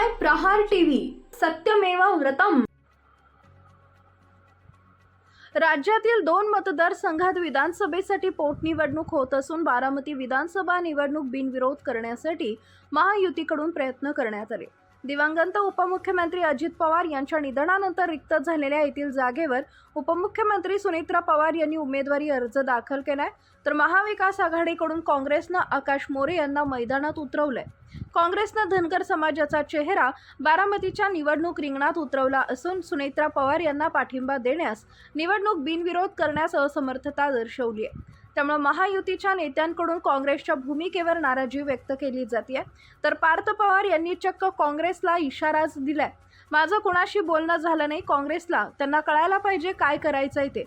पाहताय प्रहार टीव्ही, सत्यमेव व्रतम। राज्यातील 2 मतदारसंघात विधानसभेसाठी पोटनिवडणूक होत असून बारामती विधानसभा निवडणूक बिनविरोध करण्यासाठी महायुतीकडून प्रयत्न करण्यात आले। दिवंगत उपमुख्यमंत्री अजित पवार यांच्या निधनानंतर रिक्त झालेल्या येथील जागेवर उपमुख्यमंत्री सुनेत्रा पवार यांनी उमेदवारी अर्ज दाखल केलाय, तर महाविकास आघाडीकडून काँग्रेसनं आकाश मोरे यांना मैदानात उतरवलंय। काँग्रेसनं धनगर समाजाचा चेहरा बारामतीच्या निवडणूक रिंगणात उतरवला असून सुनेत्रा पवार यांना पाठिंबा देण्यास निवडणूक बिनविरोध करण्यास असमर्थता दर्शवली आहे। त्यामुळे महायुतीच्या नेत्यांकडून काँग्रेसच्या भूमिकेवर नाराजी व्यक्त केली जाते, तर पार्थ पवार यांनी चक्क काँग्रेसला इशाराच दिलाय। माझं कोणाशी बोलणं झालं नाही, काँग्रेसला त्यांना कळायला पाहिजे काय करायचंय ते।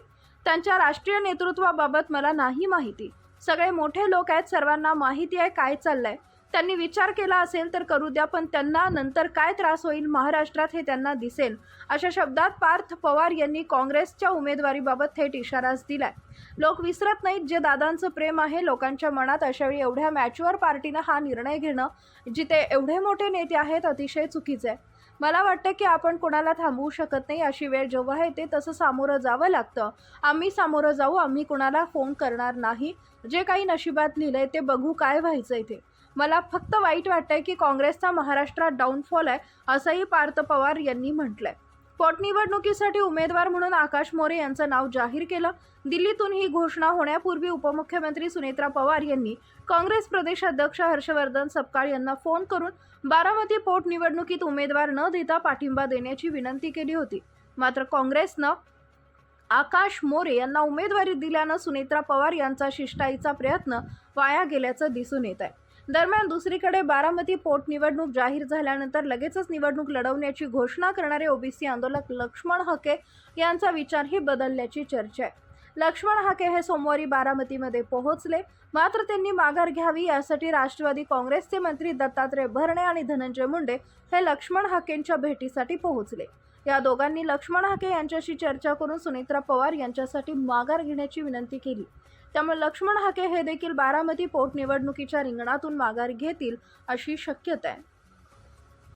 त्यांच्या राष्ट्रीय नेतृत्वाबाबत मला नाही माहिती, सगळे मोठे लोक आहेत, सर्वांना माहिती आहे काय चाललंय। त्यांनी विचार केला असेल तर करू द्या, पण त्यांना नंतर काय त्रास होईल महाराष्ट्रात हे त्यांना दिसेल, अशा शब्दात पार्थ पवार यांनी काँग्रेसच्या उमेदवारीबाबत थेट इशाराच दिलाय। लोक विसरत नाहीत जे दादांचं प्रेम आहे लोकांच्या मनात। अशावेळी एवढ्या मॅच्युअर पार्टीनं हा निर्णय घेणं, जिथे एवढे मोठे नेते आहेत, अतिशय चुकीचं आहे। मला वाटतं की आपण कोणाला थांबवू शकत नाही, अशी वेळ जेव्हा येते तसं सामोरं जावं लागतं। आम्ही सामोरं जाऊ, आम्ही कोणाला फोन करणार नाही। जे काही नशिबात लिहिलंय ते बघू काय व्हायचंय ते। मला फक्त वाईट वाटतंय की काँग्रेसचा महाराष्ट्रात डाऊनफॉल आहे, असंही पार्थ पवार यांनी म्हटलंय। पोटनिवडणुकीसाठी उमेदवार म्हणून आकाश मोरे यांचं नाव जाहीर केलं। दिल्लीतून ही घोषणा होण्यापूर्वी उपमुख्यमंत्री सुनेत्रा पवार यांनी काँग्रेस प्रदेशाध्यक्ष हर्षवर्धन सपकाळ यांना फोन करून बारामती पोटनिवडणुकीत उमेदवार न देता पाठिंबा देण्याची विनंती केली होती। मात्र काँग्रेसनं आकाश मोरे यांना उमेदवारी दिल्यानं सुनेत्रा पवार यांचा शिष्टाईचा प्रयत्न वाया गेल्याचं दिसून येत आहे। दरम्यान दुसरीकडे बारामती पोटनिवडणूक जाहीर झाल्यानंतर लगेचच निवडणूक लढवण्याची घोषणा करणारे ओबीसी आंदोलक लक्ष्मण हाके यांचा विचारही बदलल्याची चर्चा आहे। लक्ष्मण हाके हे सोमवारी बारामतीमध्ये पोहोचले, मात्र त्यांनी माघार घ्यावी यासाठी राष्ट्रवादी काँग्रेसचे मंत्री दत्तात्रय भरणे आणि धनंजय मुंडे हे लक्ष्मण हाकेंच्या भेटीसाठी पोहोचले। या दोघांनी लक्ष्मण हाके यांच्याशी चर्चा करून सुनेत्रा पवार यांच्यासाठी माघार घेण्याची विनंती केली। त्यामुळे लक्ष्मण हाके हे देखील बारामती पोटनिवडणुकीच्या रिंगणातून माघार घेतील अशी शक्यता आहे।